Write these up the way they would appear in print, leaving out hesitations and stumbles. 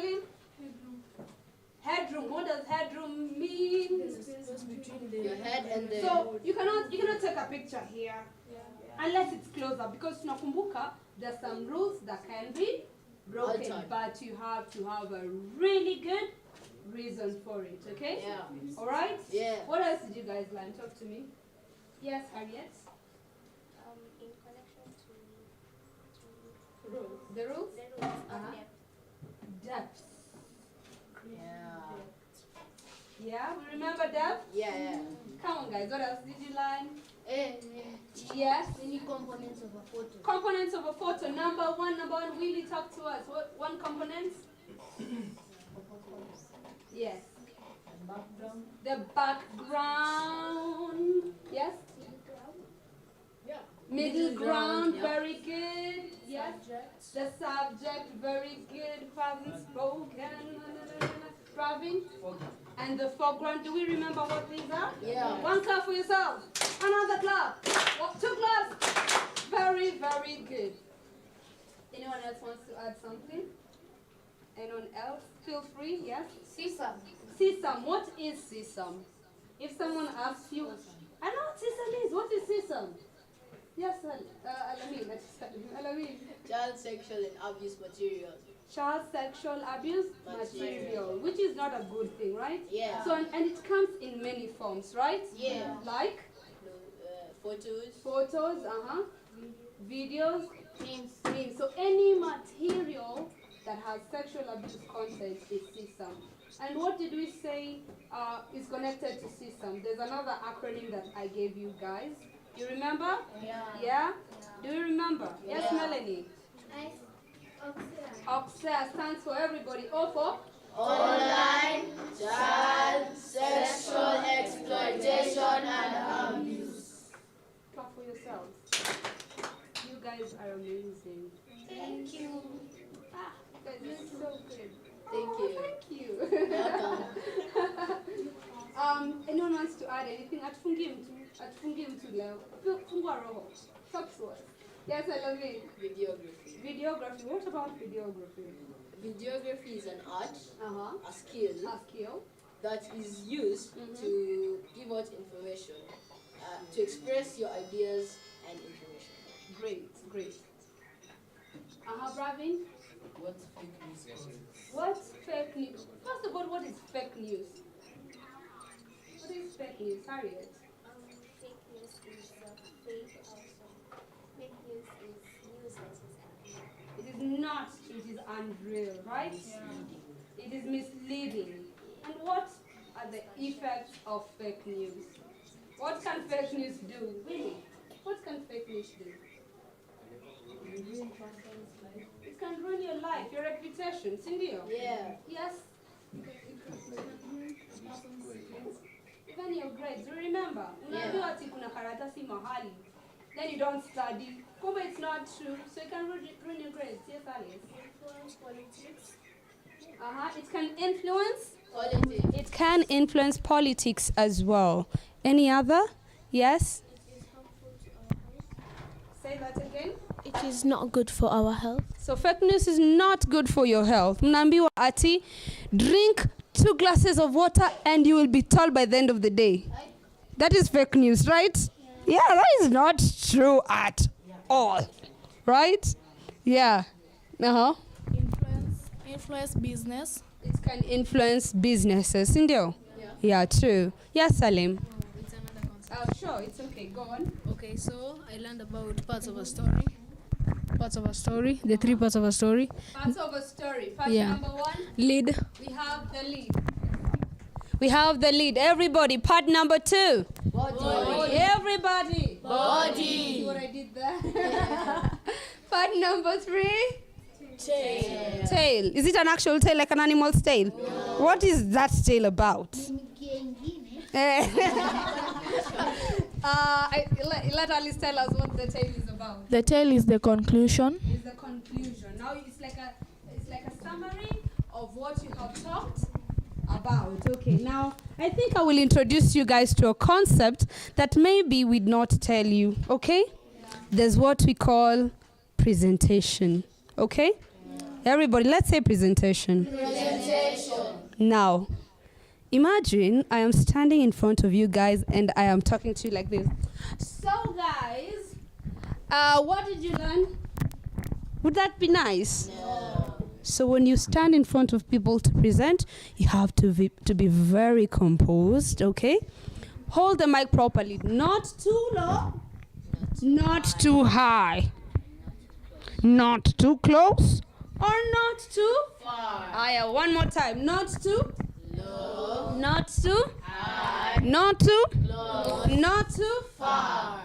Salim? Headroom. What does headroom mean? Between your head and the... So you cannot take a picture here unless it's closer, because tunakumbuka there's some rules that can be broken, but you have to have a really good reason for it, okay? Yeah. All right? Yeah. What else did you guys learn? Talk to me. Yes, Harriet? In connection to Rules. The rules? the rules of Depth. Yeah. Yeah, we remember depth? Yeah. Come on, guys. What else did you learn? Yes. Any components of a photo. Components of a photo. Number one, really talk to us. What one component? Yes. Background. The background. Yes. Yeah. Middle ground. Yeah. Very good. Yes. Subject. The subject. Very good. Who hasn't spoken? Pravin. And the foreground. Do we remember what these are? Yeah. One clap for yourself. Another clap. Two claps. Very, very good. Anyone else wants to add something? Anyone else? Feel free, yes? Sesame. Sesame. What is sesame? If someone asks you, I know what sesame is. What is sesame? Yes, Alamin. Child sexual and abuse material. Child sexual abuse material, which is not a good thing, right? Yeah. So, and it comes in many forms, right? Yeah. Like? Photos. Photos, videos, Memes. So any material that has sexual abuse content is sesame. And what did we say is connected to sesame? There's another acronym that I gave you guys. You remember? Yeah. Yeah? Do you remember? Yeah. Yes, Melanie? OXEA stands for everybody. O for? Online child sexual exploitation and abuse. Clap for yourselves. You guys are amazing. Thank you. You guys are so good. Thank you. Thank you. Welcome. Anyone wants to add anything? Atufungie mtu leo. Fungua roho. Talk to us. Yes, I love it. Videography. Videography. What about videography? Videography is an art, a skill A skill. that is used to give out information, to express your ideas and information. Great. Bravin? What's fake news? What's fake news? First of all, what is fake news? What is fake news, Harriet? Fake news is fake also. Fake news is news that is unreal. It is not, it is unreal, right? Yeah. It is misleading. And what are the effects of fake news? What can fake news do? Really? What can fake news do? It can ruin your life, your reputation, Cindy. Yeah. Yes? Even your grades. You remember? Unaambiwa ati kuna karatasi mahali. Then you don't study. Kumbe it's not true. So it can ruin your grades. Yes, Alice? Influence politics. It can influence? Politics. It can influence politics as well. Any other? Yes? It is harmful to our health. Say that again. It is not good for our health. So fake news is not good for your health. Mnaambiwa ati drink 2 glasses of water and you will be tall by the end of the day. That is fake news, right? Yeah, that is not true at all. Right? Yeah. Influence business. It can influence businesses. Indio? Yeah, true. Yes, Salim. It's another concept. Sure, it's okay. Go on. Okay, so I learned about parts of a story. The 3 parts of a story. Parts of a story. Part Yeah. number 1. Lead. We have the lead. Everybody, part number 2. Body. Everybody. Body. See what I did there? Part number 3. Tail. Tail. Is it an actual tail, like an animal's tail? No. What is that tail about? Let Alice tell us what the tail is about. The tail is the conclusion. It's the conclusion. Now it's like a summary of what you have talked about. Okay, now I think I will introduce you guys to a concept that maybe we'd not tell you. Okay? There's what we call presentation. Okay? Everybody, let's say presentation. Now, imagine I am standing in front of you guys and I am talking to you like this. So guys, what did you learn? Would that be nice? No. So when you stand in front of people to present, you have to be very composed, okay? Hold the mic properly. Not too low, not too high, not too close, or not too far. One more time. Not too low, not too high, not too close, not too far.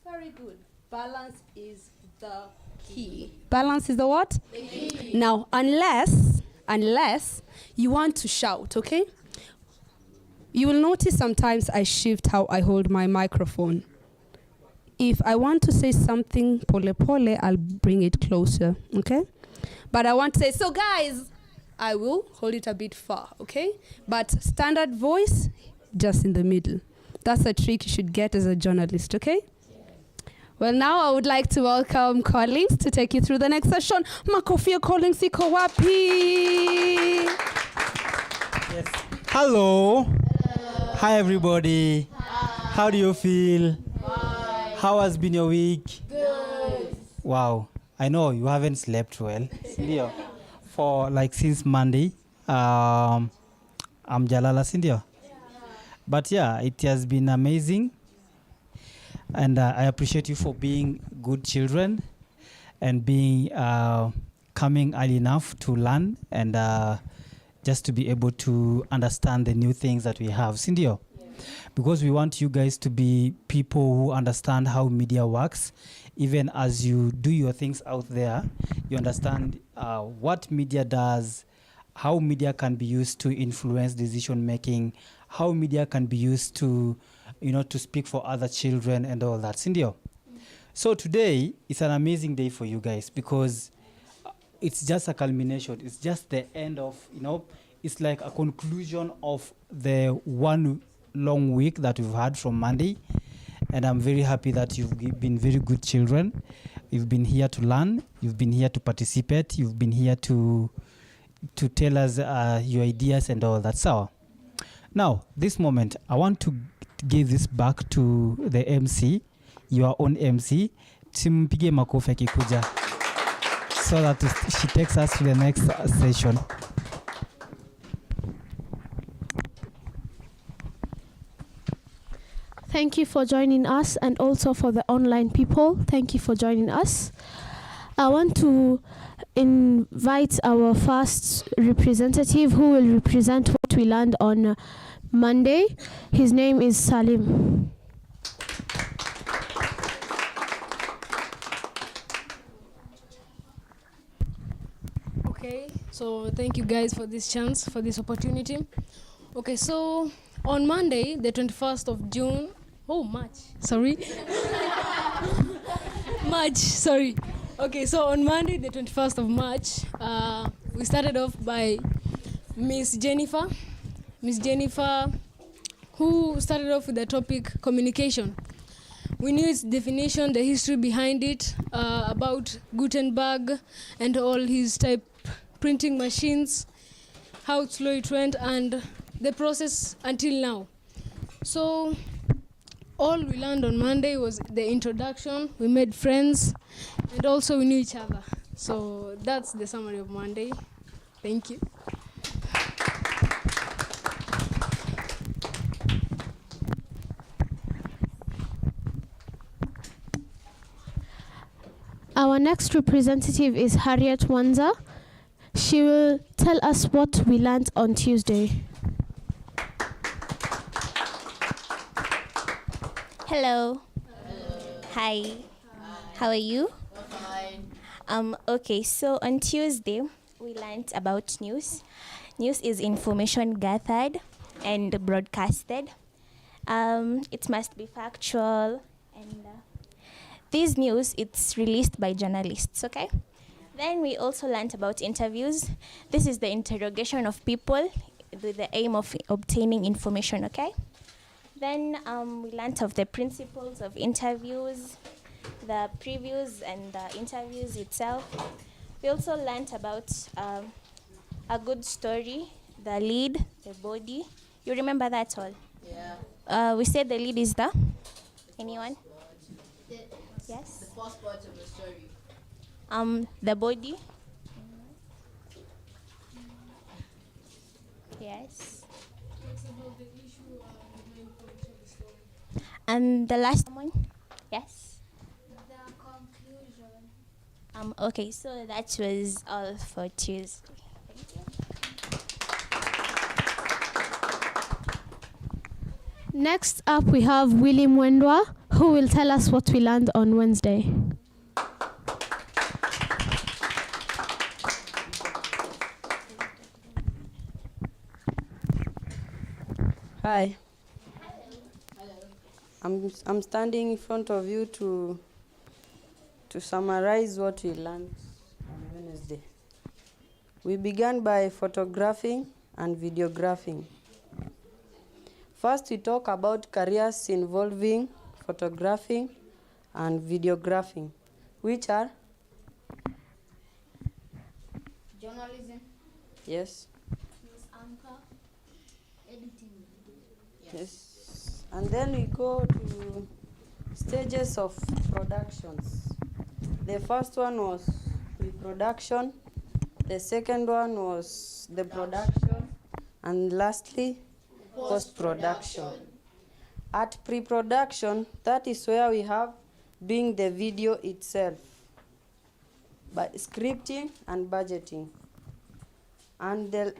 Very good. Balance is the key. Balance is the what? The key. Now, unless you want to shout, okay? You will notice sometimes I shift how I hold my microphone. If I want to say something pole pole, I'll bring it closer, okay? But I want to say, so guys, I will hold it a bit far, okay? But standard voice, just in the middle. That's a trick you should get as a journalist, okay? Well, now I would like to welcome Collins to take you through the next session. Makofia Collins iko wapi? Yes. Hello. Hi, everybody. How do you feel? How has been your week? Good. Wow. I know you haven't slept well. Sindio? For like since Monday. I'm Jalala, Sindio? But yeah, it has been amazing. And I appreciate you for being good children and being coming early enough to learn and just to be able to understand the new things that we have. Sindio? Yeah. Because we want you guys to be people who understand how media works. Even as you do your things out there, you understand what media does, how media can be used to influence decision making, how media can be used to, to speak for other children and all that. Sindio? So today is an amazing day for you guys because it's just a culmination. It's just the end of, it's like a conclusion of the one long week that we've had from Monday. And I'm very happy that you've been very good children. You've been here to learn. You've been here to participate. You've been here to tell us your ideas and all that. So now, this moment, I want to give this back to the MC, your own MC. Simpige makofi akikuja so that she takes us to the next session. Thank you for joining us, and also for the online people, thank you for joining us. I want to invite our first representative who will represent what we learned on Monday. His name is Salim. Okay, so thank you guys for this chance, for this opportunity. Okay, so on Monday, the 21st of June, March, sorry. Okay, so on Monday, the 21st of March, we started off by Miss Jennifer, who started off with the topic communication. We knew its definition, the history behind it, about Gutenberg and all his type printing machines, how slow it went, and the process until now. So all we learned on Monday was the introduction. We made friends, and also we knew each other. So that's the summary of Monday. Thank you. Our next representative is Harriet Wanza. She will tell us what we learned on Tuesday. Hello. Hi. How are you? Fine. Okay, so on Tuesday, we learned about news. News is information gathered and broadcasted. It must be factual, and this news, it's released by journalists, okay? Then we also learned about interviews. This is the interrogation of people with the aim of obtaining information, okay? Then we learned of the principles of interviews, the previews and the interviews itself. We also learnt about a good story, the lead, the body. You remember that all? Yeah. We said the lead is the? Anyone? Yes? The first part of the story. The body? Yes. And the last one? Yes? The conclusion. Okay, so that was all for Tuesday. Next up, we have Willie Mwendwa, who will tell us what we learned on Wednesday. Hi. I'm standing in front of you to summarize what we learned on Wednesday. We began by photographing and videographing. First, we talk about careers involving photographing and videographing, which are? Journalism. Yes. News anchor. Editing. Yes. And then we go to stages of productions. The first one was pre-production. The second one was the production. And lastly, post-production. At pre-production, that is where we have doing the video itself, but scripting and budgeting. And the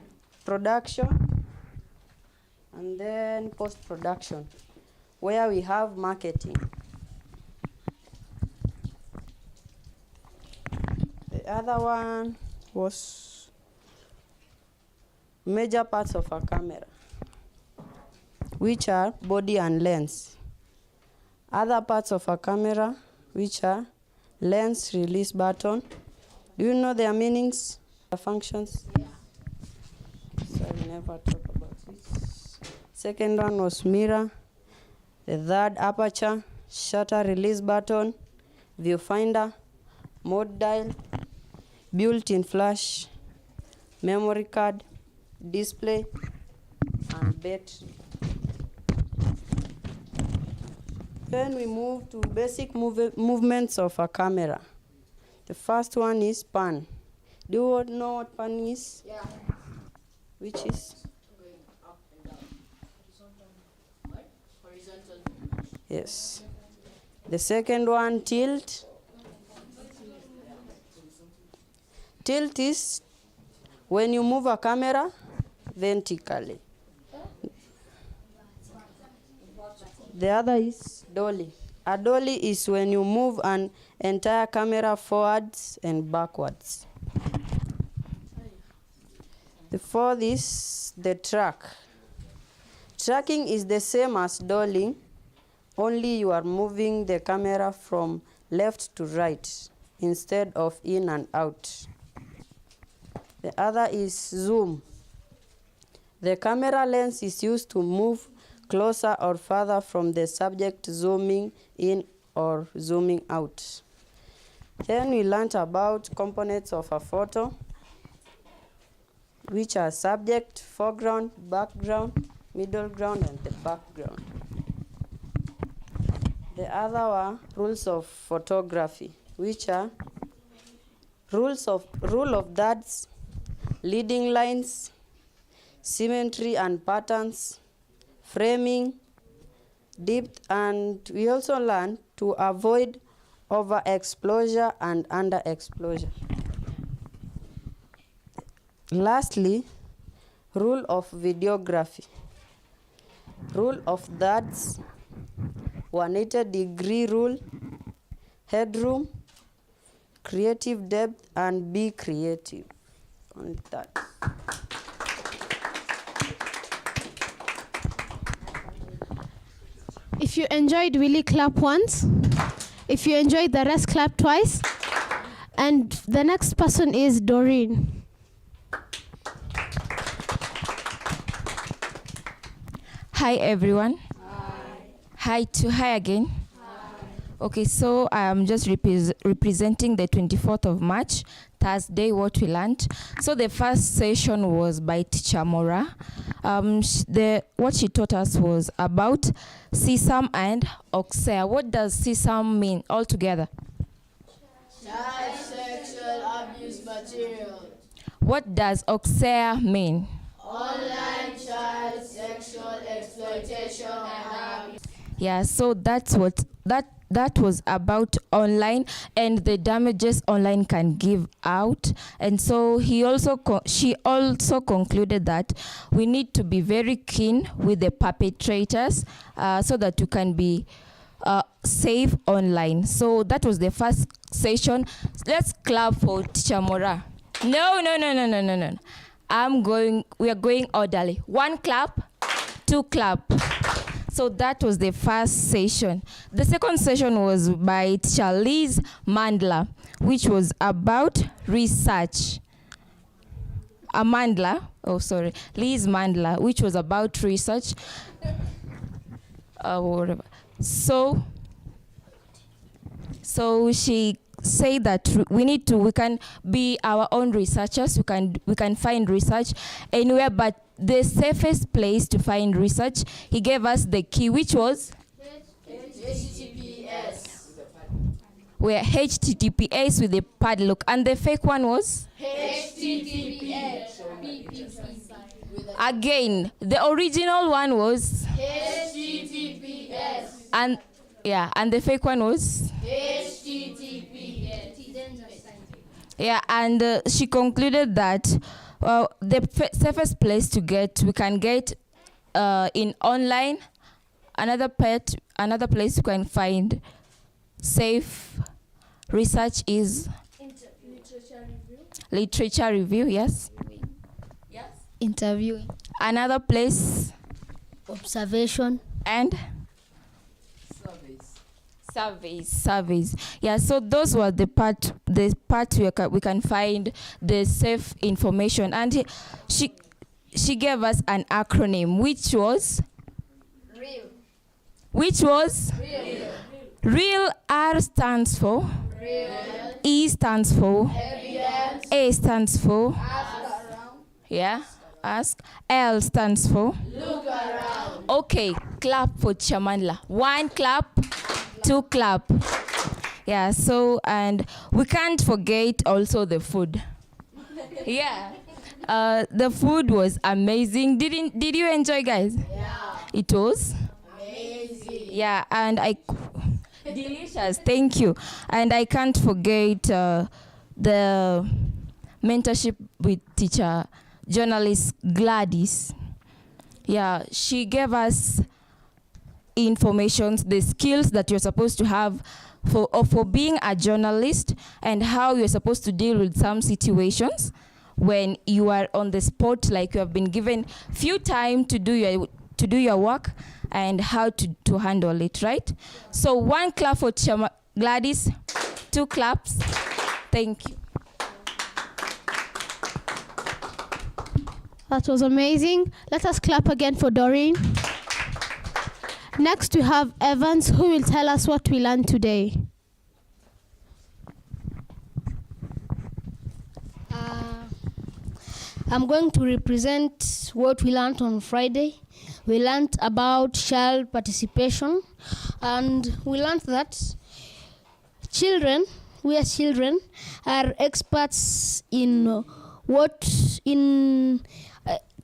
production, and then post-production, where we have marketing. The other one was major parts of a camera, which are body and lens. Other parts of a camera, which are lens, release button. Do you know their meanings, their functions? Yeah. So I will never talk about this. Second one was mirror. The third, aperture, shutter, release button, viewfinder, mode dial, built-in flash, memory card, display, and battery. Then we move to basic movements of a camera. The first one is pan. Do you all know what pan is? Yeah. Which is? Going up and down. What? Horizontal. Yes. The second one, tilt. Tilt is when you move a camera vertically. The other is dolly. A dolly is when you move an entire camera forwards and backwards. The fourth is the track. Tracking is the same as dollying, only you are moving the camera from left to right instead of in and out. The other is zoom. The camera lens is used to move closer or further from the subject, zooming in or zooming out. Then we learned about components of a photo, which are subject, foreground, background, middle ground, and the background. The other were rules of photography, which are rule of thirds, leading lines, symmetry and patterns, framing, depth, and we also learned to avoid overexposure and underexposure. Lastly, rule of videography. Rule of thirds, 180-degree rule, headroom, creative depth, and be creative. On that. If you enjoyed Willie, clap once. If you enjoyed the rest, clap twice. And the next person is Doreen. Hi everyone. Hi to hi again. Okay, so I am just representing the 24th of March, Thursday, what we learned. So the first session was by Teacher Mora. What she taught us was about sesame and oxea. What does sesame mean altogether? Child sexual abuse material. What does oxea mean? Online child sexual exploitation and abuse. Yeah, so that's what that was about online and the damages online can give out. And so she also concluded that we need to be very keen with the perpetrators so that you can be safe online. So that was the first session. Let's clap for Teacher Mora. No. We are going orderly. 1 clap, 2 clap. So that was the first session. The second session was by Teacher Liz Mandla, which was about research. Liz Mandla, which was about research. Whatever. So she said that we can be our own researchers. We can find research anywhere, but the safest place to find research, he gave us the key, which was HTTPS. Where HTTPS with the padlock, and the fake one was HTTPS. Again, the original one was HTTPS. and the fake one was HTTPS. Yeah, and she concluded that the safest place we can get in online. Another place you can find safe research is literature review. Yes. Interviewing. Another place, Observation. and surveys. Yeah, so those were the part we can find the safe information. And she gave us an acronym, which was real. R stands for Real. E stands for Evidence. A stands for Ask around. ask. L stands for Look around. okay. Clap for Chamandla. 1 clap, 2 clap. Yeah, so, and we can't forget also the food. Yeah. The food was amazing. Did you enjoy, guys? Yeah. It was Amazing. yeah, and delicious. Thank you. And I can't forget the mentorship with teacher journalist Gladys. Yeah, she gave us information, the skills that you're supposed to have for being a journalist, and how you're supposed to deal with some situations when you are on the spot, like you have been given few time to do your work, and how to handle it, right? So 1 clap for Gladys, 2 claps. Thank you. That was amazing. Let us clap again for Doreen. Next we have Evans, who will tell us what we learned today. I'm going to represent what we learned on Friday. We learned about child participation, and we learned that children are experts in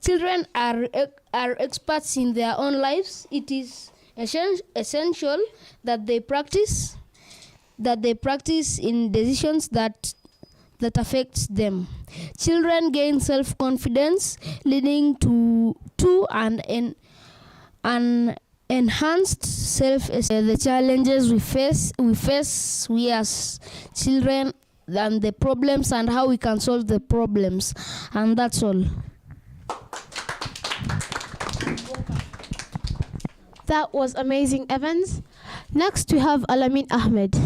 children are experts in their own lives. It is essential that they practice in decisions that affects them. Children gain self-confidence, leading to an enhanced self-esteem. The challenges we as children, and the problems and how we can solve the problems, and that's all. That was amazing, Evans. Next we have Alamin Ahmed.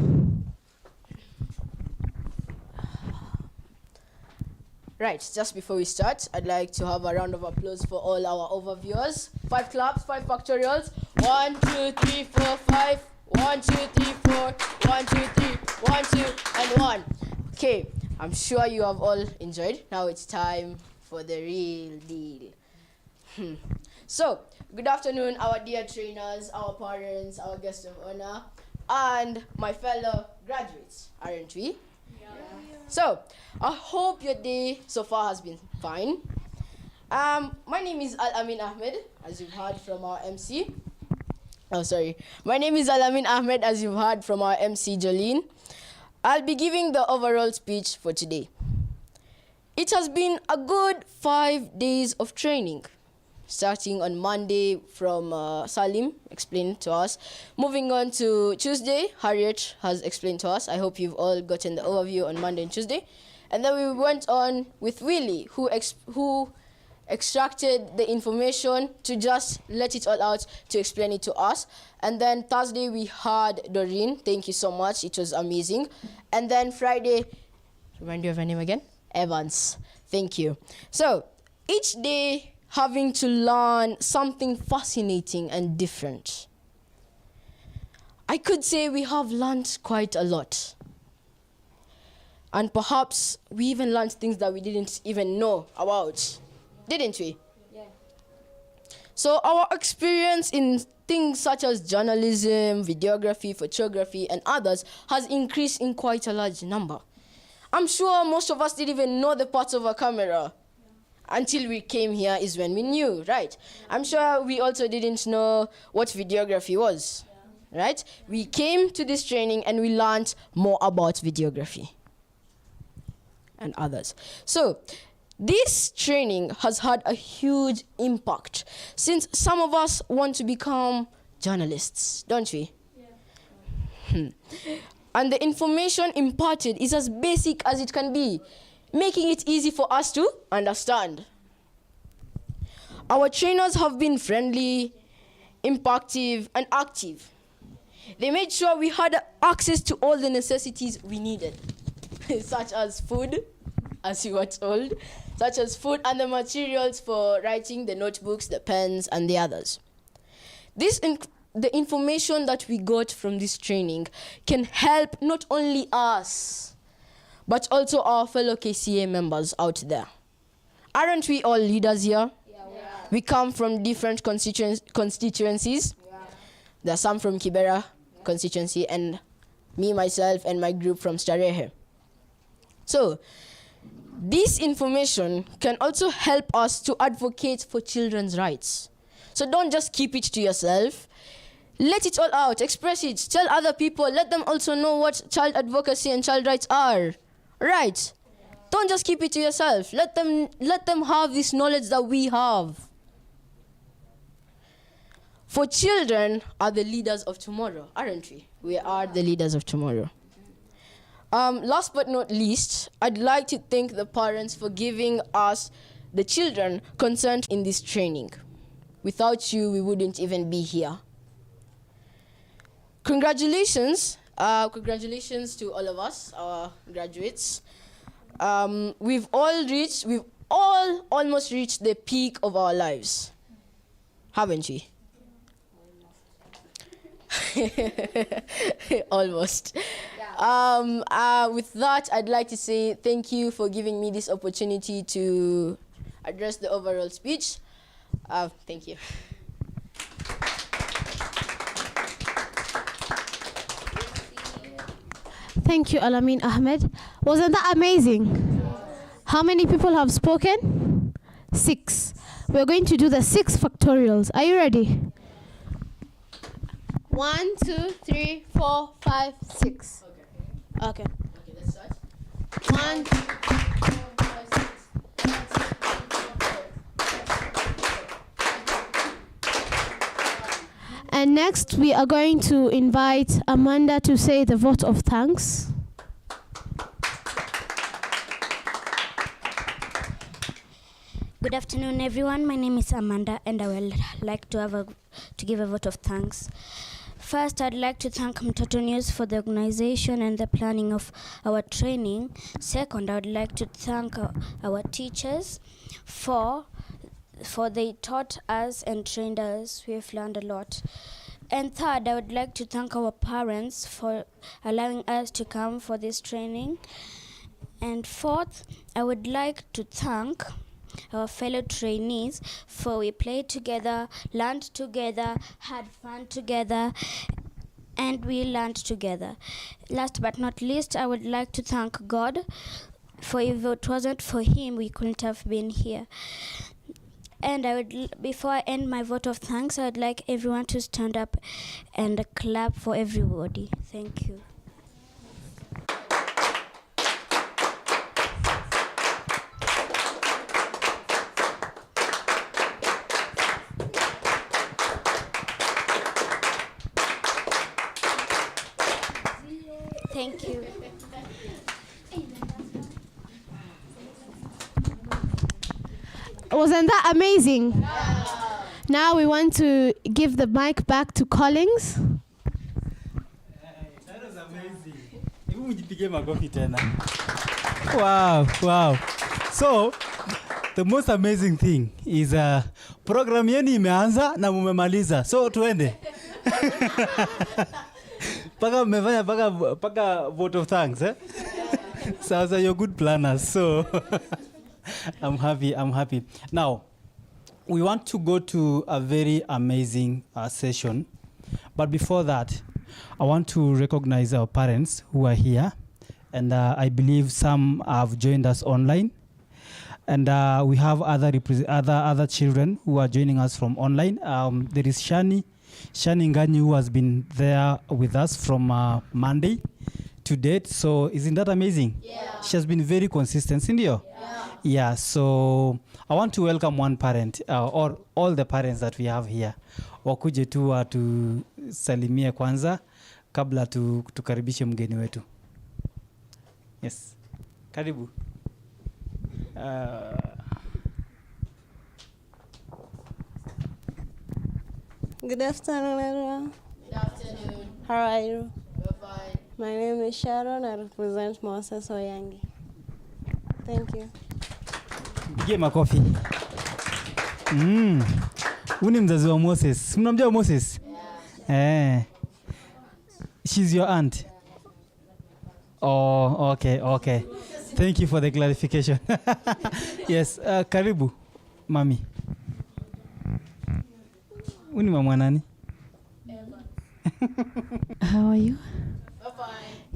Right, just before we start, I'd like to have a round of applause for all our overviewers. 5 claps, 5 factorials. 1, 2, 3, 4, 5. 1, 2, 3, 4. 1, 2, 3. 1, 2, and 1. Okay, I'm sure you have all enjoyed. Now it's time for the real deal. So, good afternoon, our dear trainers, our parents, our guests of honor, and my fellow graduates, aren't we? Yeah. So, I hope your day so far has been fine. My name is Al-Amin Ahmed, as you've heard from our MC. My name is Al-Amin Ahmed, as you've heard from our MC, Jolene. I'll be giving the overall speech for today. It has been a good 5 days of training, starting on Monday from Salim explained to us. Moving on to Tuesday, Harriet has explained to us. I hope you've all gotten the overview on Monday and Tuesday. And then we went on with Willie, who extracted the information to just let it all out to explain it to us. And then Thursday we had Doreen. Thank you so much. It was amazing. And then Friday, remind you of her name again? Evans. Thank you. So each day having to learn something fascinating and different. I could say we have learned quite a lot. And perhaps we even learned things that we didn't even know about. Didn't we? Yeah. So our experience in things such as journalism, videography, photography, and others has increased in quite a large number. I'm sure most of us didn't even know the parts of a camera. Until we came here is when we knew, right? I'm sure we also didn't know what videography was, right? We came to this training and we learned more about videography and others. So, this training has had a huge impact since some of us want to become journalists, don't we? Yeah. And the information imparted is as basic as it can be, making it easy for us to understand. Our trainers have been friendly, impactful, and active. They made sure we had access to all the necessities we needed, such as food, as you were told, such as food and the materials for writing, the notebooks, the pens, and the others. The information that we got from this training can help not only us, but also our fellow KCA members out there. Aren't we all leaders here? Yeah. We come from different constituencies. Yeah. There are some from Kibera constituency, and me, myself, and my group from Starehe. So, this information can also help us to advocate for children's rights. So don't just keep it to yourself. Let it all out, express it, tell other people, let them also know what child advocacy and child rights are. Right? Don't just keep it to yourself. Let them have this knowledge that we have. For children are the leaders of tomorrow, aren't we? We are the leaders of tomorrow. Last but not least, I'd like to thank the parents for giving us, the children, concerned in this training. Without you, we wouldn't even be here. Congratulations to all of us, our graduates. We've all almost reached the peak of our lives, haven't we? Almost. Yeah. With that, I'd like to say thank you for giving me this opportunity to address the overall speech. Thank you. Thank you, Al-Amin Ahmed. Wasn't that amazing? How many people have spoken? 6. We're going to do the 6 factorials. Are you ready? 1, 2, 3, 4, 5, 6. Okay. Okay, let's start. 1, 2, 3, 4, 5, 6. And next, we are going to invite Amanda to say the vote of thanks. Good afternoon, everyone. My name is Amanda, and I would like to give a vote of thanks. First, I'd like to thank Mtoto News for the organization and the planning of our training. Second, I would like to thank our teachers for they taught us and trained us. We have learned a lot. And third, I would like to thank our parents for allowing us to come for this training. And fourth, I would like to thank our fellow trainees for we played together, learned together, had fun together, and we learned together. Last but not least, I would like to thank God, for if it wasn't for him, we couldn't have been here. And I would, before I end my vote of thanks, I would like everyone to stand up and clap for everybody. Thank you. Thank you. Wasn't that amazing? Now we want to give the mic back to Collins. That was amazing. Hebu mjipige makofi tena. Wow. So, the most amazing thing is program yenu imeanza na mumemaliza. So, tuende. Paka mmefanya paka vote of thanks, eh? So you're good planners. So, I'm happy. Now, we want to go to a very amazing session. But before that, I want to recognize our parents who are here. And I believe some have joined us online. And we have other children who are joining us from online. There is Shani Ngani, who has been there with us from Monday to date. So isn't that amazing? Yeah. She has been very consistent, Cindy. Yeah, so I want to welcome one parent, or all the parents that we have here. Wakuje tu tusalimie kwanza kabla tukaribishe mgeni wetu. Yes. Karibu. Good afternoon, everyone. Good afternoon. How are you? We're fine. My name is Sharon. I represent Moses Oyangi. Thank you. Pige makofi. Uni mzazi wa Moses. Mnamjua Moses? Yeah. She's your aunt. Oh, okay. Thank you for the clarification. Yes, karibu, mami. Uni mama nani? How are you?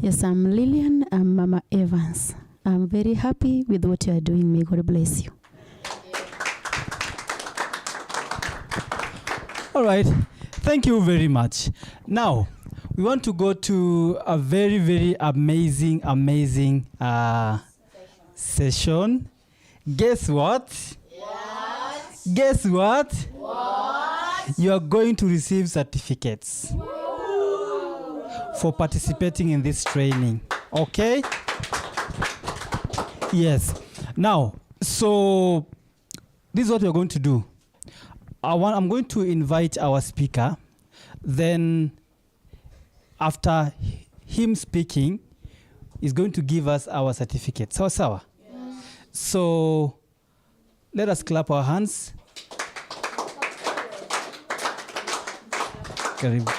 Yes, I'm Lillian. I'm Mama Evans. I'm very happy with what you are doing. May God bless you. All right. Thank you very much. Now, we want to go to a very, very amazing session. Guess what? Guess what? You are going to receive certificates for participating in this training. Okay? Yes. Now, so this is what we're going to do. I'm going to invite our speaker. Then, after him speaking, he's going to give us our certificate. Sawa? Yes. So, let us clap our hands. Karibu.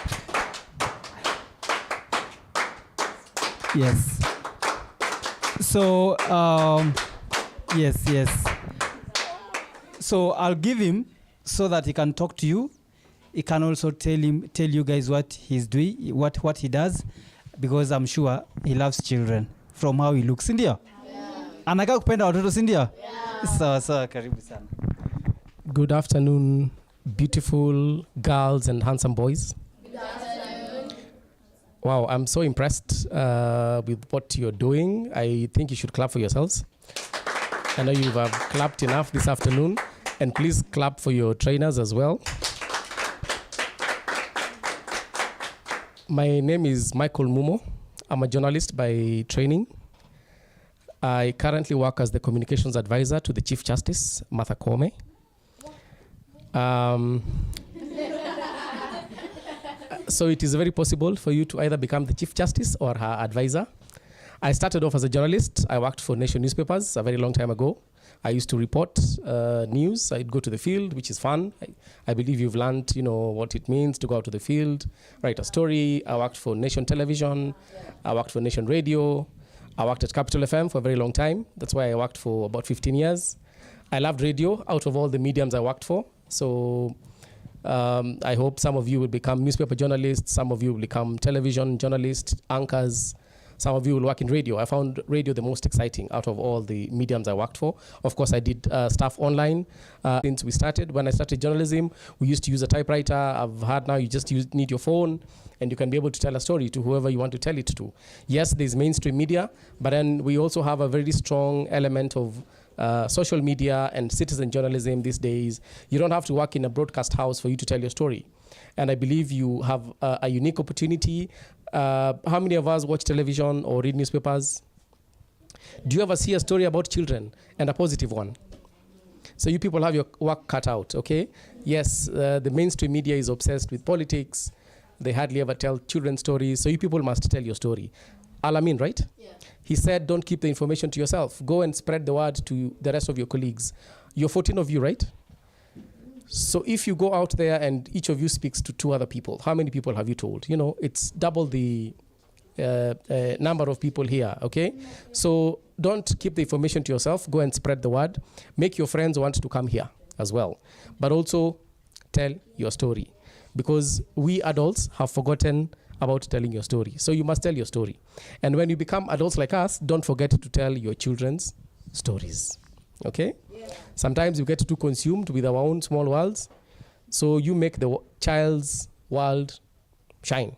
Yes. So, yes. So I'll give him so that he can talk to you. He can also tell you guys what he's doing, what he does, because I'm sure he loves children from how he looks. Ndio? Anakaa kupenda watoto, si ndio? Sawa, karibu sana. Good afternoon, beautiful girls and handsome boys. Good afternoon. Wow, I'm so impressed with what you're doing. I think you should clap for yourselves. I know you've clapped enough this afternoon, and please clap for your trainers as well. My name is Michael Mumo. I'm a journalist by training. I currently work as the communications advisor to the Chief Justice, Martha Koome. So it is very possible for you to either become the Chief Justice or her advisor. I started off as a journalist. I worked for Nation newspapers a very long time ago. I used to report news. I'd go to the field, which is fun. I believe you've learned, what it means to go out to the field, write a story. I worked for Nation Television. I worked for Nation Radio. I worked at Capital FM for a very long time. That's why I worked for about 15 years. I loved radio out of all the mediums I worked for. So I hope some of you will become newspaper journalists. Some of you will become television journalists, anchors. Some of you will work in radio. I found radio the most exciting out of all the mediums I worked for. Of course, I did stuff online since we started. When I started journalism, we used to use a typewriter. I've heard now you just need your phone, and you can be able to tell a story to whoever you want to tell it to. Yes, there's mainstream media, but then we also have a very strong element of social media and citizen journalism these days. You don't have to work in a broadcast house for you to tell your story. And I believe you have a unique opportunity. How many of us watch television or read newspapers? Do you ever see a story about children and a positive one? So you people have your work cut out, okay? Yes, the mainstream media is obsessed with politics. They hardly ever tell children's stories. So you people must tell your story. Alamin, right? Yeah. He said, don't keep the information to yourself. Go and spread the word to the rest of your colleagues. You're 14 of you, right? So if you go out there and each of you speaks to 2 other people, how many people have you told? It's double the number of people here, okay? So don't keep the information to yourself. Go and spread the word. Make your friends want to come here as well. But also tell your story, because we adults have forgotten about telling your story. So you must tell your story. And when you become adults like us, don't forget to tell your children's stories. Okay? Yeah. Sometimes we get too consumed with our own small worlds. So you make the child's world shine.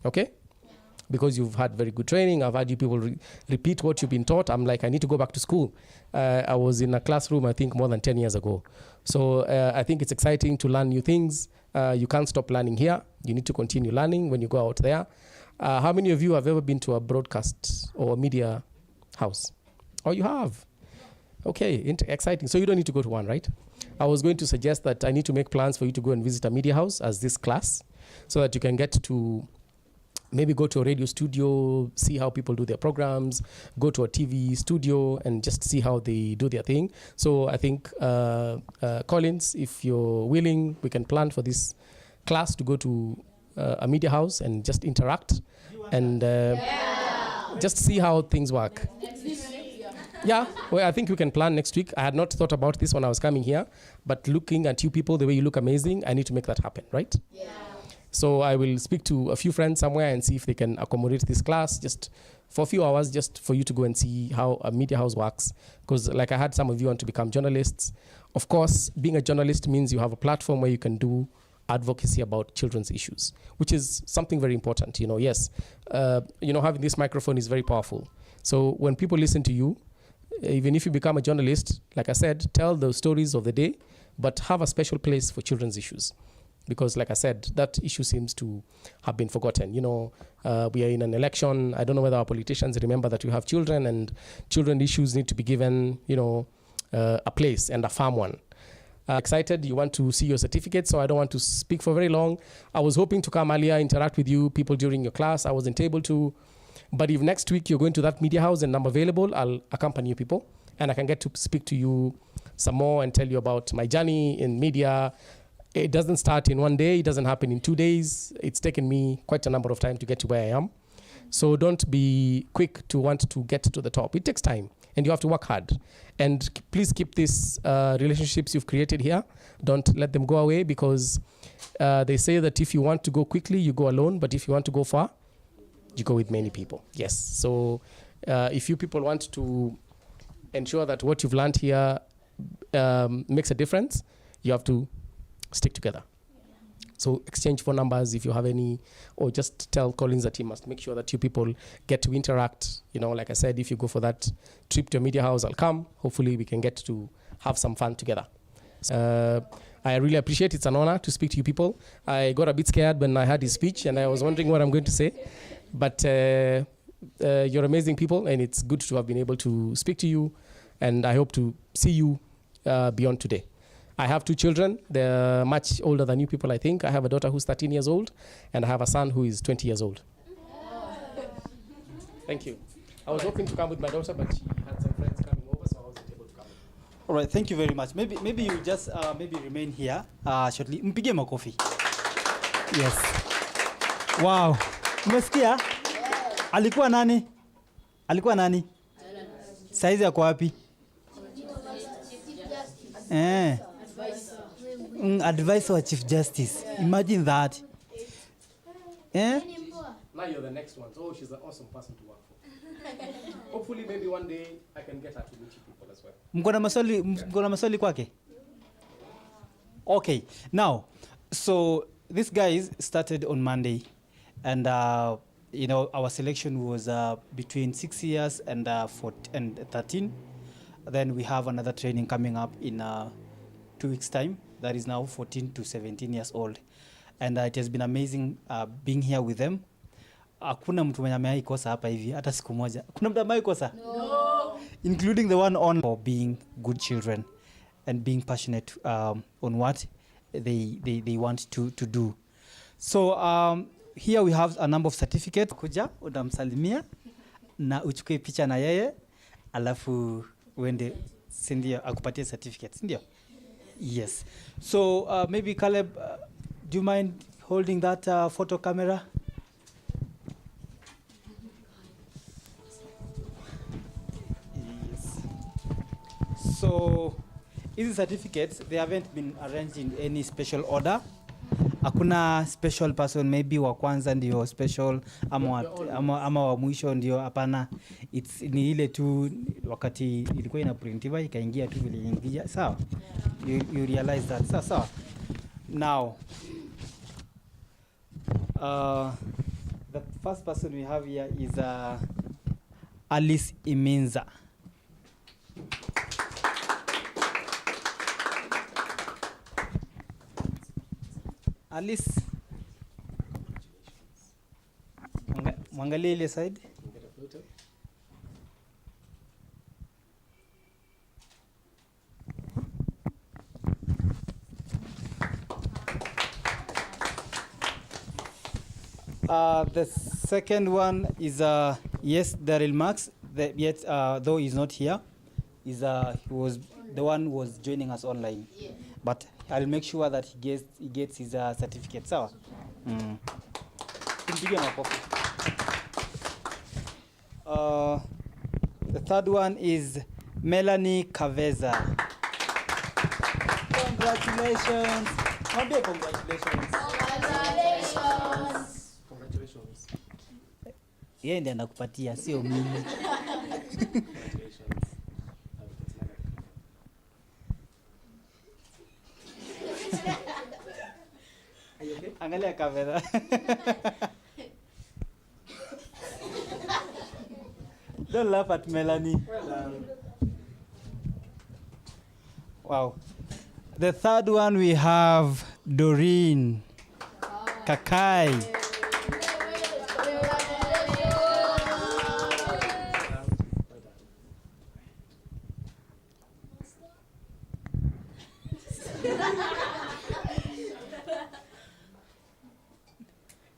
Okay? Yeah. Because you've had very good training. I've had you people repeat what you've been taught. I'm like, I need to go back to school. I was in a classroom, I think, more than 10 years ago. So I think it's exciting to learn new things. You can't stop learning here. You need to continue learning when you go out there. How many of you have ever been to a broadcast or a media house? Oh, you have. Okay, exciting. So you don't need to go to one, right? I was going to suggest that I need to make plans for you to go and visit a media house as this class, so that you can get to maybe go to a radio studio, see how people do their programs, go to a TV studio and just see how they do their thing. So I think, Collins, if you're willing, we can plan for this class to go to a media house and just interact and just see how things work. Yeah, well, I think we can plan next week. I had not thought about this when I was coming here, but looking at you people, the way you look amazing, I need to make that happen, right? Yeah. So I will speak to a few friends somewhere and see if they can accommodate this class just for a few hours, just for you to go and see how a media house works. Because like I had some of you want to become journalists. Of course, being a journalist means you have a platform where you can do advocacy about children's issues, which is something very important. Yes, having this microphone is very powerful. So when people listen to you, even if you become a journalist, like I said, tell the stories of the day, but have a special place for children's issues. Because like I said, that issue seems to have been forgotten. We are in an election. I don't know whether our politicians remember that we have children, and children issues need to be given, a place, and a firm one. Excited, you want to see your certificate, so I don't want to speak for very long. I was hoping to come earlier, interact with you people during your class. I wasn't able to. But if next week you're going to that media house and I'm available, I'll accompany you people, and I can get to speak to you some more and tell you about my journey in media. It doesn't start in one day. It doesn't happen in 2 days. It's taken me quite a number of time to get to where I am. So don't be quick to want to get to the top. It takes time, and you have to work hard. And please keep these relationships you've created here. Don't let them go away, because they say that if you want to go quickly, you go alone. But if you want to go far, you go with many people. Yes. So if you people want to ensure that what you've learned here makes a difference, you have to stick together. So exchange phone numbers if you have any, or just tell Collins that he must make sure that you people get to interact. Like I said, if you go for that trip to a media house, I'll come. Hopefully we can get to have some fun together. I really appreciate it. It's an honor to speak to you people. I got a bit scared when I heard his speech, and I was wondering what I'm going to say. But you're amazing people, and it's good to have been able to speak to you, and I hope to see you beyond today. I have 2 children. They're much older than you people, I think. I have a daughter who's 13 years old, and I have a son who is 20 years old. Thank you. I was hoping to come with my daughter, but she had some friends coming over, so I wasn't able to come. All right, thank you very much. Maybe you just maybe remain here shortly. Mpige makofi. Yes. Wow. Umesikia? Alikuwa nani? Alikuwa nani? Saizi yako wapi? Advisor wa Chief Justice. Imagine that. Now you're the next one. Oh, she's an awesome person to work for. Hopefully, maybe one day I can get her to meet you people as well. Mkona maswali kwake? Okay. Now, so these guys started on Monday, and you know, our selection was between 6 years and 13. Then we have another training coming up in 2 weeks' time. That is now 14 to 17 years old, and it has been amazing being here with them. Hakuna mtu mwenye amewahi kosa hapa hivi hata siku moja. Kuna mtu amewahi kosa? No. Including the one on for being good children and being passionate on what they want to do. So here we have a number of certificates. Kuja unamsalimia na uchukue picha na yeye alafu uende sindio akupatie certificates ndio? Yes. So maybe Caleb, do you mind holding that photo camera? Yes. So these certificates, they haven't been arranged in any special order. Hakuna special person, maybe wa kwanza ndio special ama wa mwisho ndio, hapana. Ni ile tu wakati ilikuwa inaprintiwa ikaingia tu vile ingia. Sawa? You realize that. Sawa. Now, the first person we have here is Alice Iminza. Alice, mwangalie ile side. The second one is yes, Daryl Marks. Yet though he's not here, he was the one who was joining us online. Yeah. But I'll make sure that he gets his certificate. Sawa? The third one is Melanie Kaveza. Congratulations. Congratulations. Congratulations. Yeye ndiye anakupatia, sio mimi. Angalia kamera. Don't laugh at Melanie. Wow. The third one we have Doreen Kakai.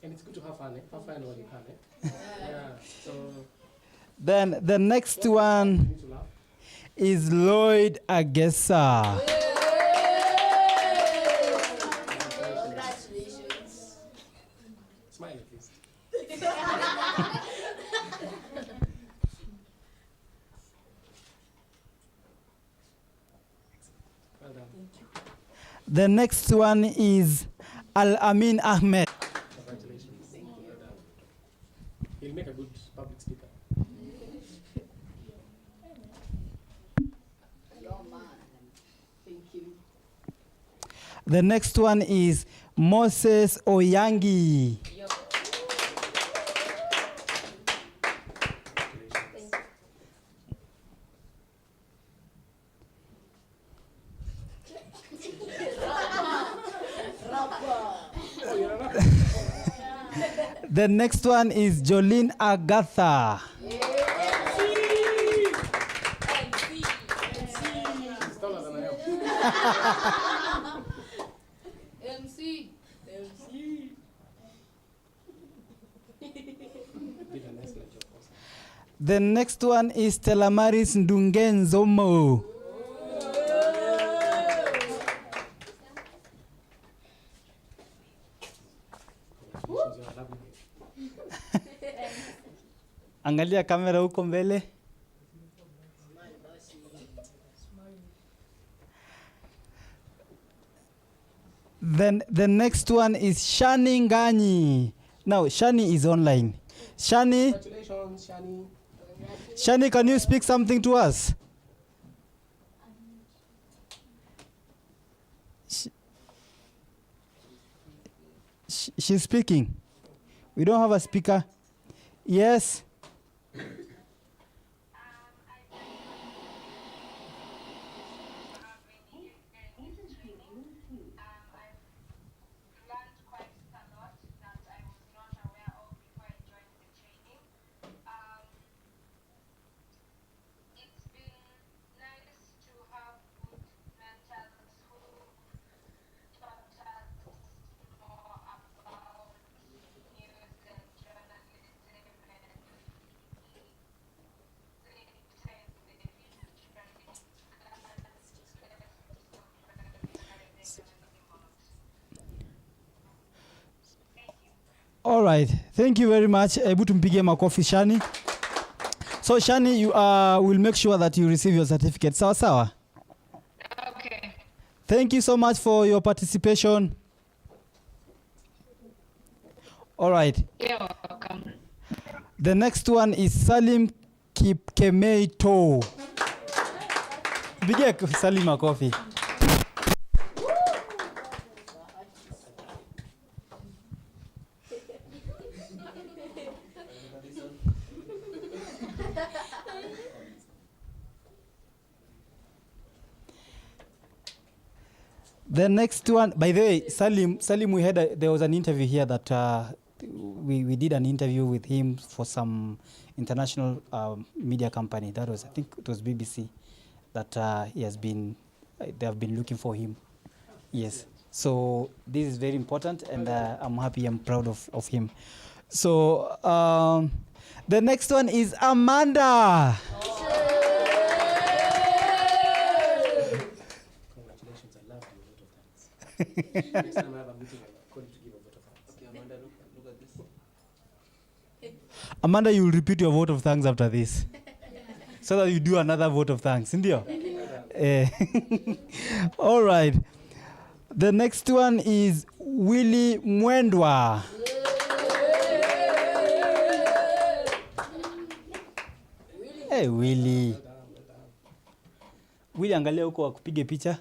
And it's good to have fun, eh? Have fun when you can, eh? Yeah. So then the next one is Lloyd Agesa. Congratulations. Smile at least. Well done. Thank you. The next one is Al-Amin Ahmed. Congratulations. Thank you. Well done. He'll make a good public speaker. The next one is Moses Oyangi. The next one is Jolene Agatha. MC. The next one is Telamaris Ndungenzomo. Angalia kamera huko mbele. Then the next one is Shani Ngani. Now Shani is online. Shani. Congratulations, Shani. Shani, can you speak something to us? She's speaking. We don't have a speaker. Yes. All right. Thank you very much. Hebu tumpigie makofi Shani. So Shani, you will make sure that you receive your certificate. Sawa sawa? Okay. Thank you so much for your participation. All right. You're welcome. The next one is Salim Kipkemeito. Pigie Salim makofi. The next one, by the way, Salim, we had there was an interview here that we did an interview with him for some international media company. That was, I think it was BBC, that he has been, they have been looking for him. Yes. So this is very important, and I'm happy, I'm proud of him. So the next one is Amanda. Next time I have a meeting, I'm going to give a vote of thanks. Okay, Amanda, look at this. Amanda, you will repeat your vote of thanks after this. So that you do another vote of thanks. Indio? All right. The next one is Willy Mwendwa. Hey, Willy. Willy, angalia huko wakupige picha.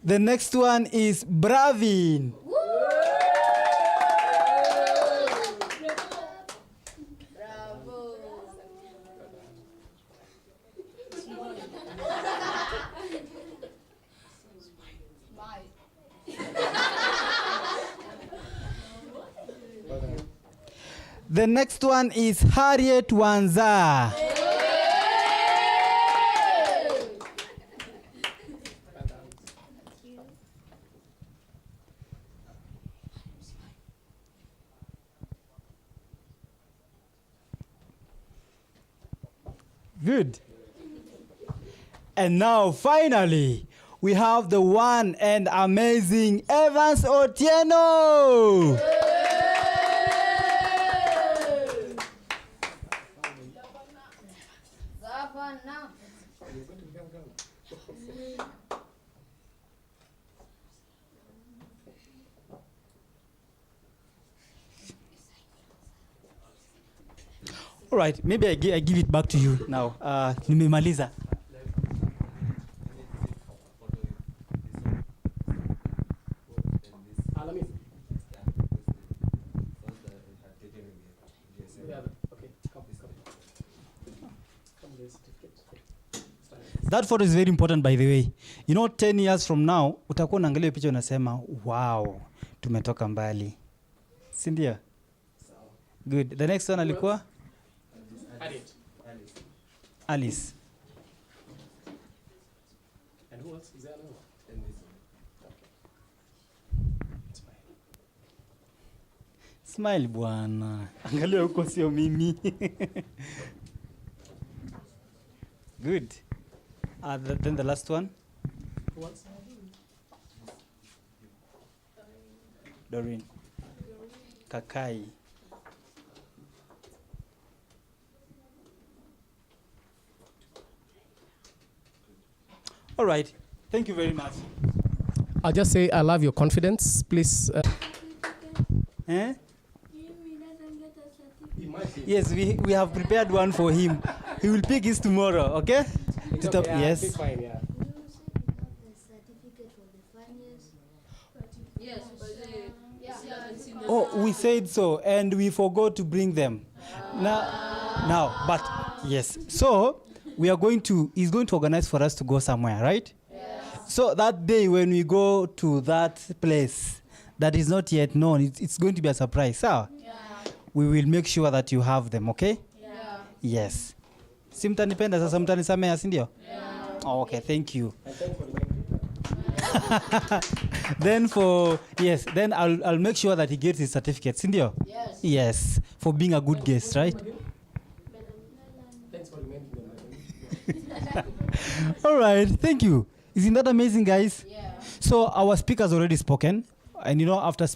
The next one is Bravin. The next one is Harriet Wanza. Good. And now, finally, we have the one and amazing Evans Otieno. All right, maybe I give it back to you now. Nimemaliza. That photo is very important, by the way. You know, 10 years from now, utakuwa unaangalia picha unasema, wow, tumetoka mbali. Si ndio? Good. The next one alikuwa? Harriet. Alice. And who else? Is there another one? Smile bwana. Angalia huko sio mimi. Good. Then the last one. Who else? Doreen. Kakai. All right. Thank you very much. I'll just say I love your confidence. Please. Eh? Yes, we have prepared one for him. He will pick his tomorrow, okay? Yes. Fine, yeah. Oh, we said so, and we forgot to bring them. Now, but yes. So we are going to. He's going to organize for us to go somewhere, right? Yes. So that day when we go to that place that is not yet known, it's going to be a surprise. So we will make sure that you have them, okay? Yeah. Yes. Si mtanipenda sasa mtanisamea, si ndio? Yeah. Oh, okay, thank you. Then I'll make sure that he gets his certificate, si ndio? Yes. Yes, for being a good guest, right? Thanks for reminding them. All right, thank you. Isn't that amazing, guys? Yeah. So our speaker's already spoken, and after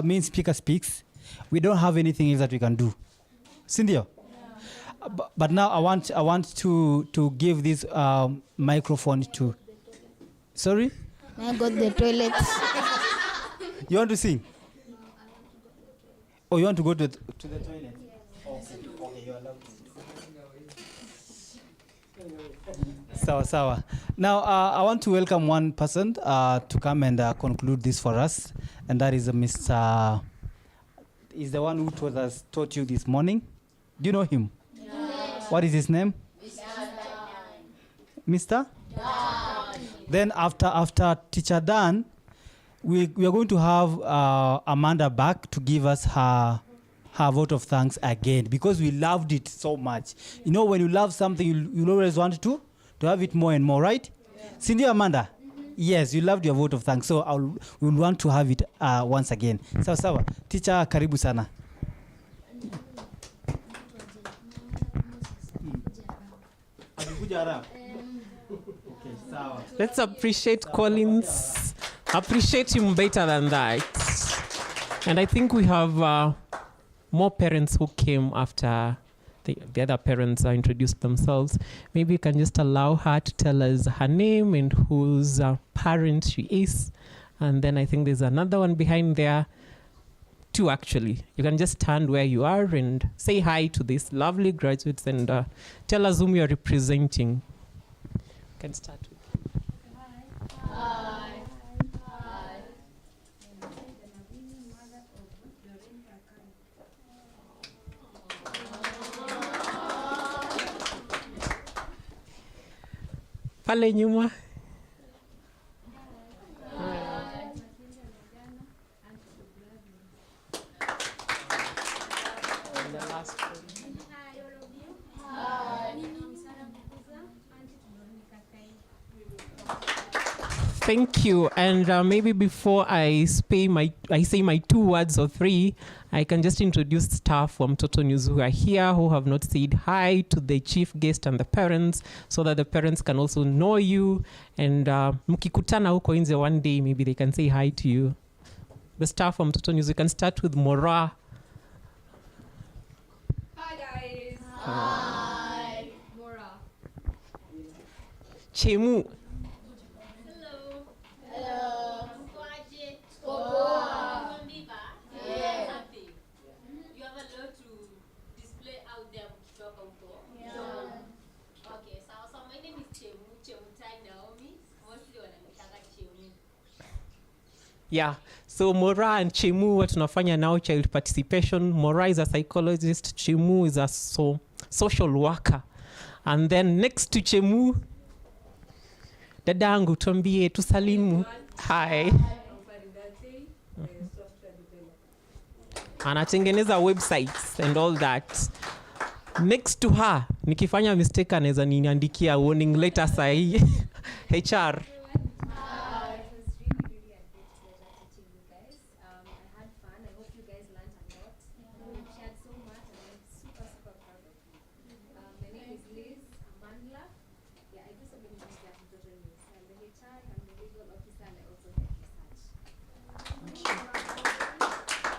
main speaker speaks, we don't have anything else that we can do. Cindy? But now I want to give this microphone to. Sorry? I got the toilets. You want to sing? Oh, you want to go to the toilet? Okay, you're allowed to. Sawa. Now, I want to welcome one person to come and conclude this for us, and that is Mr. Is the one who taught you this morning. Do you know him? Yes. What is his name? Mr. Dan. Then after Teacher Dan, we are going to have Amanda back to give us her vote of thanks again, because we loved it so much. When you love something, you always want to have it more and more, right? Yeah. Cindy, Amanda? Mm-hmm. Yes, you loved your vote of thanks, so we will want to have it once again. Sawa. Teacher, karibu sana. Let's appreciate Collins. Appreciate him better than that. And I think we have more parents who came after the other parents introduced themselves. Maybe you can just allow her to tell us her name and whose parent she is. And then I think there's another one behind there. Two, actually. You can just stand where you are and say hi to these lovely graduates and tell us whom you're representing. You can start with. Hi. Pale nyuma. Thank you. And maybe before I say my 2 words or 3, I can just introduce staff from Total News who are here, who have not said hi to the chief guest and the parents, so that the parents can also know you. And mkikutana huko nje one day, maybe they can say hi to you. The staff from Total News, we can start with Mora. Hi, guys. Hi. Mora. Chemu. Yeah, so Mora and Chemu, what tunafanya now, child participation. Mora is a psychologist, Chemu is a social worker. And then next to Chemu, dadangu tuambie tusalimu. Hi. anatengeneza websites and all that. Next to her, nikifanya mistake anaweza niandikia warning letter sahi. HR.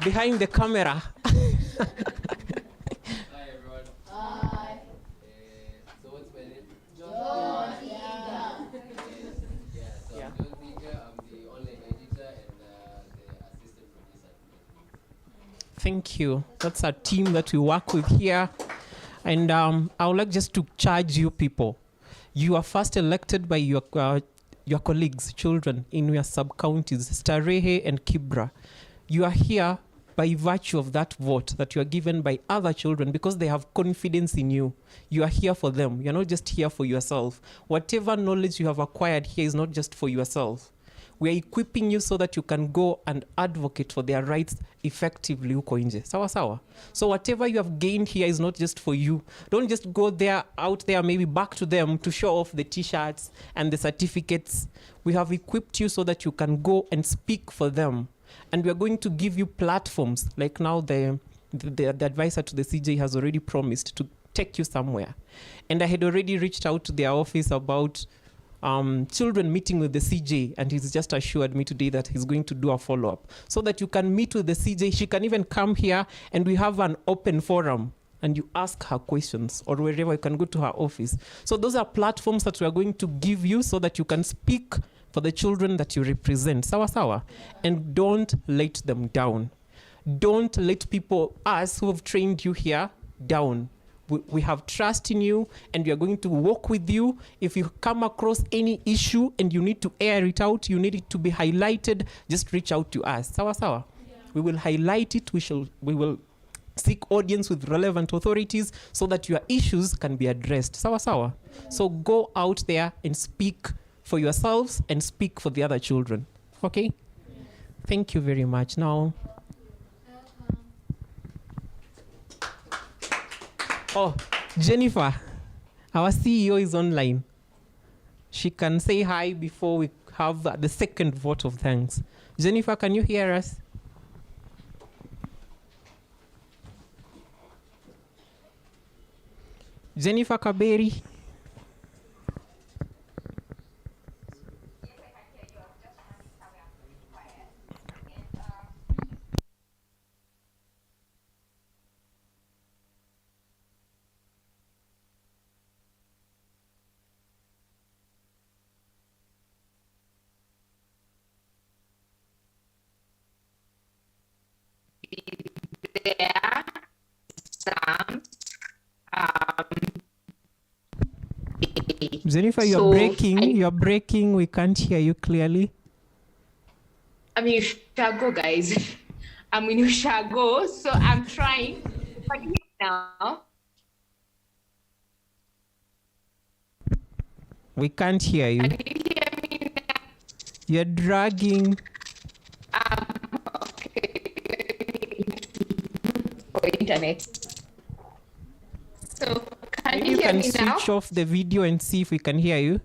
Behind the camera. Hi everyone. Hi. So what's my name? John Ziga. Yeah, so I'm John Ziga. I'm the online editor and the assistant producer. Thank you. That's a team that we work with here. And I would like just to charge you people. You are first elected by your colleagues, children in your sub-counties, Starehe and Kibra. You are here by virtue of that vote that you are given by other children because they have confidence in you. You are here for them. You're not just here for yourself. Whatever knowledge you have acquired here is not just for yourself. We are equipping you so that you can go and advocate for their rights effectively huko nje. Sawa sawa. So whatever you have gained here is not just for you. Don't just go there, out there, maybe back to them to show off the t-shirts and the certificates. We have equipped you so that you can go and speak for them. And we are going to give you platforms, like now the advisor to the CJ has already promised to take you somewhere. And I had already reached out to their office about children meeting with the CJ, and he's just assured me today that he's going to do a follow-up so that you can meet with the CJ. She can even come here and we have an open forum and you ask her questions, or wherever you can go to her office. So those are platforms that we are going to give you so that you can speak for the children that you represent. Sawa sawa. And don't let them down. Don't let people, us who have trained you here, down. We have trust in you and we are going to work with you. If you come across any issue and you need to air it out, you need it to be highlighted, just reach out to us. Sawa sawa. Yeah. We will highlight it. We will seek audience with relevant authorities so that your issues can be addressed. Sawa sawa. Yeah. So go out there and speak for yourselves and speak for the other children. Okay? Yeah. Thank you very much. Now, oh, Jennifer, our CEO is online. She can say hi before we have the second vote of thanks. Jennifer, can you hear us? Jennifer Kaberi. There, some, Jennifer, you're breaking. You're breaking. We can't hear you clearly. I'm in Ushago, guys. I'm in Ushago, so I'm trying. But now, we can't hear you. can you hear me now? You're dragging. Okay. For internet. So can Maybe you hear can me now? switch off the video and see if we can hear you.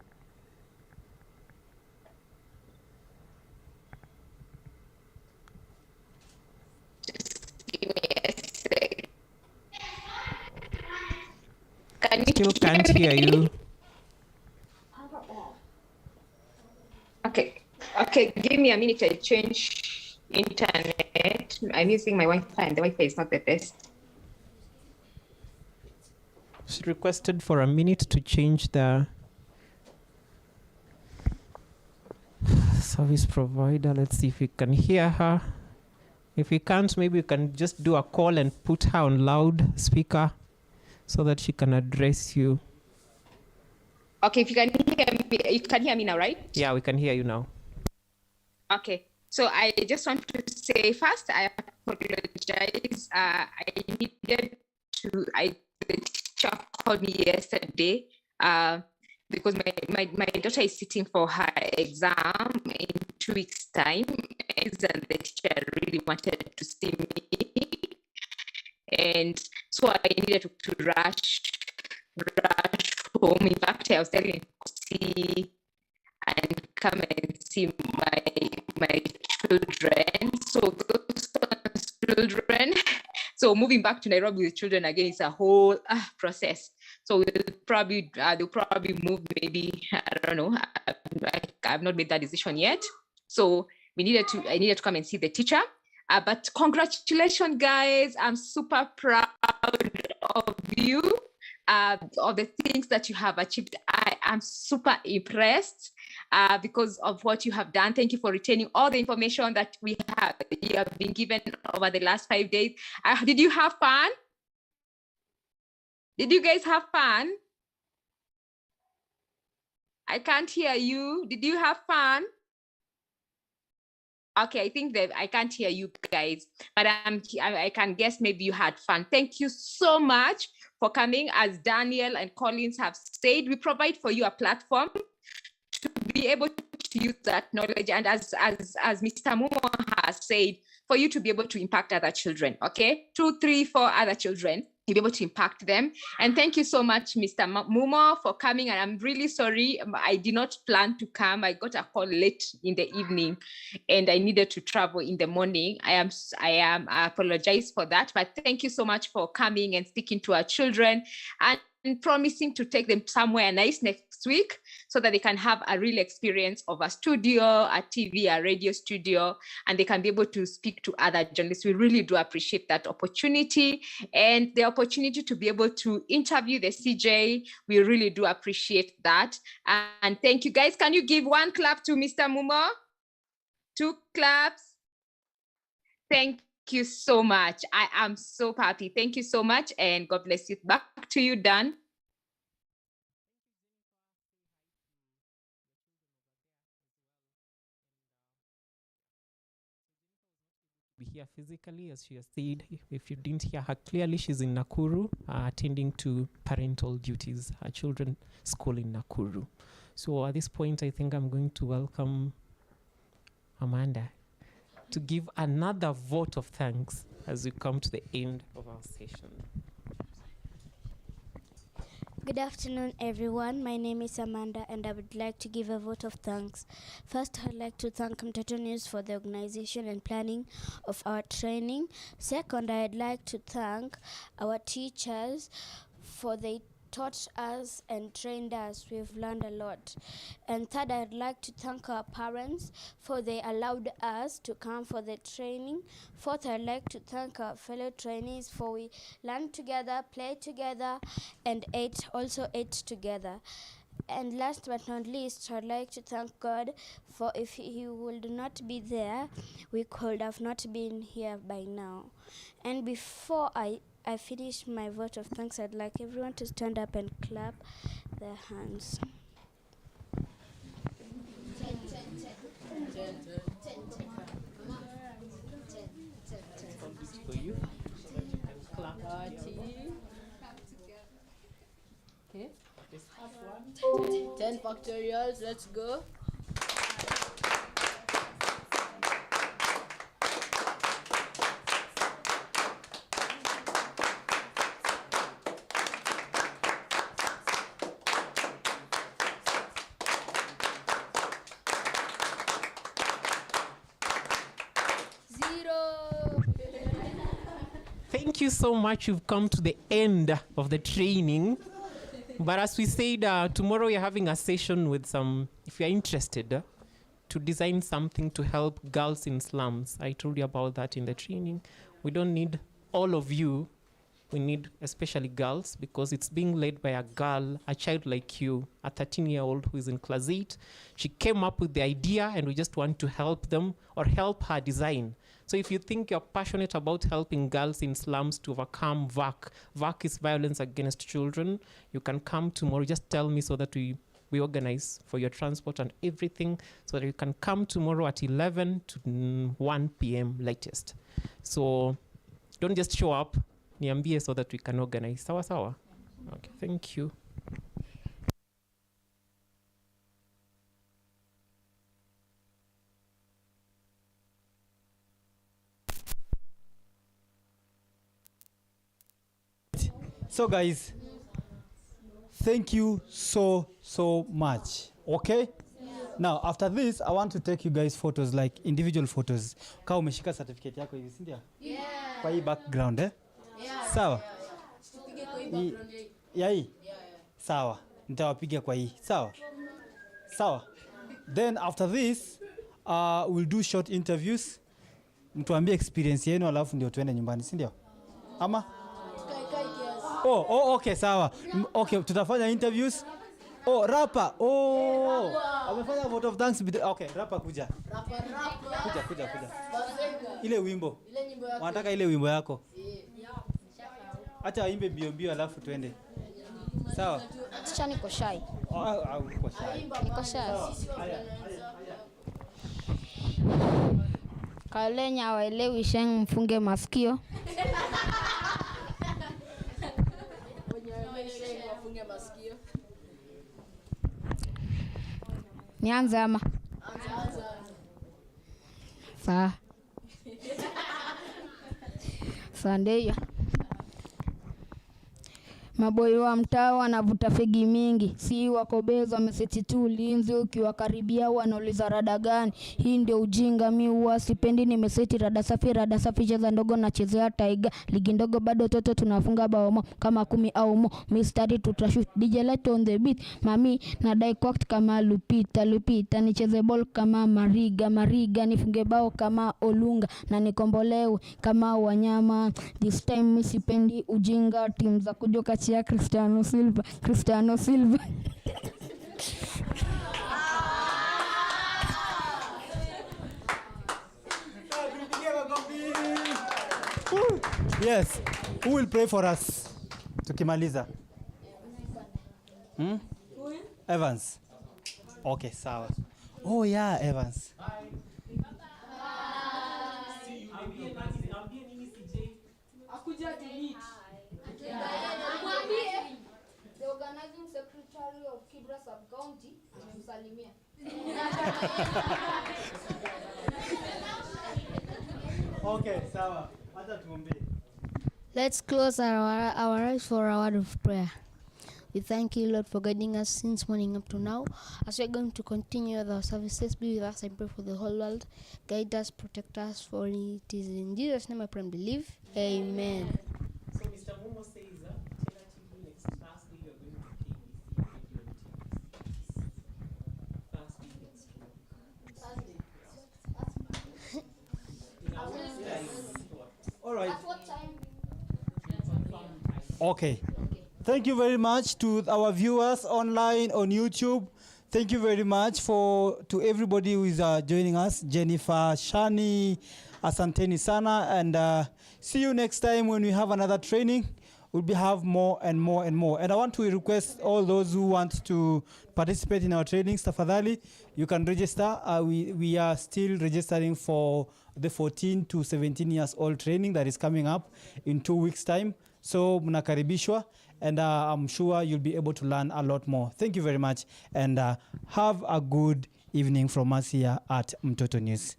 Give me a sec. Can you Still can't hear you. Okay, give me a minute. I change internet. I'm using my Wi-Fi and the Wi-Fi is not the best. She requested for a minute to change the service provider. Let's see if we can hear her. If we can't, maybe we can just do a call and put her on loudspeaker so that she can address you. Okay, if you can hear me, you can hear me now, right? Yeah, we can hear you now. Okay, so I just want to say first, I apologize. I needed to, the teacher called me yesterday because my daughter is sitting for her exam in 2 weeks' time, and the teacher really wanted to see me. and so I needed to rush home. In fact, I was telling him to see and come and see my children. So those children. So moving back to Nairobi with children again is a whole process. So they'll probably move maybe, I don't know. I've not made that decision yet. So I needed to come and see the teacher. But congratulations, guys! I'm super proud of you. Of the things that you have achieved. I am super impressed because of what you have done. Thank you for retaining all the information that you have been given over the last 5 days. Did you have fun? Did you guys have fun? I can't hear you. Did you have fun? Okay, I think that I can't hear you guys, but I can guess maybe you had fun. Thank you so much for coming. As Daniel and Collins have said, we provide for you a platform to be able to use that knowledge. And as Mr. Mumo has said, for you to be able to impact other children, okay? 2, 3, 4 other children, you'll be able to impact them. And thank you so much, Mr. Mumo, for coming. And I'm really sorry, I did not plan to come. I got a call late in the evening and I needed to travel in the morning. I apologize for that, but thank you so much for coming and speaking to our children and promising to take them somewhere nice next week so that they can have a real experience of a studio, a TV, a radio studio, and they can be able to speak to other journalists. We really do appreciate that opportunity and the opportunity to be able to interview the CJ. We really do appreciate that. And thank you, guys. Can you give one clap to Mr. Mumo? 2 claps. Thank you so much. I am so happy. Thank you so much and God bless you. Back to you, Dan. Be here physically, as she has said. If you didn't hear her clearly, she's in Nakuru, attending to parental duties, her children's school in Nakuru. So at this point, I think I'm going to welcome Amanda to give another vote of thanks as we come to the end of our session. Good afternoon, everyone. My name is Amanda, and I would like to give a vote of thanks. First, I'd like to thank Untitled News for the organization and planning of our training. Second, I'd like to thank our teachers for they taught us and trained us. We've learned a lot. And third, I'd like to thank our parents for they allowed us to come for the training. Fourth, I'd like to thank our fellow trainees for we learned together, played together, and ate together. And last but not least, I'd like to thank God for if he would not be there, we could have not been here by now. And before I finish my vote of thanks, I'd like everyone to stand up and clap their hands. Okay. 10 factorials, let's go. Thank you so much. You've come to the end of the training. But as we said, tomorrow we're having a session with some, if you're interested, to design something to help girls in slums. I told you about that in the training. We don't need all of you. We need especially girls because it's being led by a girl, a child like you, a 13-year-old who is in class 8. She came up with the idea and we just want to help them or help her design. So if you think you're passionate about helping girls in slums to overcome VAC, VAC is violence against children, you can come tomorrow. Just tell me so that we organize for your transport and everything so that you can come tomorrow at 11 to 1 p.m. latest. So don't just show up, niambie so that we can organize. Sawa sawa? Okay, thank you. So guys, thank you so much. Okay? Now after this, I want to take you guys photos, like individual photos. Kama umeshika certificate yako hivi, si ndio? Kwa hii background Sawa? Ya hii? Sawa. Nitawapiga kwa hii. Sawa? Sawa. Then after this, we'll do short interviews. Mtuambie experience yenu alafu ndio tuende nyumbani, si ndio? Ama? Okay, sawa. Okay, tutafanya interviews. Rapper. Amefanya vote of thanks. Okay, rapper kuja. Kuja. Ile wimbo. Wanataka ile wimbo yako. Acha aimbe bio alafu tuende. Sawa? Acha niko shy. Uko shy. Niko shy. Kalenya waelewi sheng mfunge masikio. Nianze ama? Sawa. Sunday. Maboi wa mtaa wanavuta fegi mingi, si wakobeza wameseti tu ulinzi, ukiwakaribia wanauliza rada gani. Hii ndio ujinga, mi huwa sipendi, nimeseti rada safi cheza ndogo na chezea taiga, ligi ndogo bado toto tunafunga bao kama 10 au mo, mistari tutashoot, DJ light on the beat, mami na dai cocked kama Lupita, nicheze ball kama Mariga, nifunge bao kama Olunga, na nikombolewe kama wanyama. This time mi sipendi ujinga, team za kujoka chia Cristiano Silva. Yes. Who will pray for us? Tukimaliza. Evans. Okay, sawa. Oh yeah, Evans. The organizing secretary of Kibra sub-county amemsalimia. Okay, sawa. Acha tuombe. Let's close our eyes for a word of prayer. We thank you, Lord, for guiding us since morning up to now. As we're going to continue with our services, be with us. I pray for the whole world. Guide us, protect us, for it is in Jesus' name I pray and believe. Amen. So Mr. Momo says, tentatively next Thursday you're going to KBC Thursday. All right. At what time? Okay. Thank you very much to our viewers online on YouTube. Thank you very much to everybody who is joining us. Jennifer, Shani, asanteni sana, and see you next time when we have another training. We'll have more and more and more. And I want to request all those who want to participate in our trainings, tafadhali, you can register. We are still registering for the 14 to 17 years old training that is coming up in 2 weeks' time. So mnakaribishwa, and I'm sure you'll be able to learn a lot more. Thank you very much, and have a good evening from us here at Mtoto News.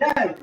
Yeah.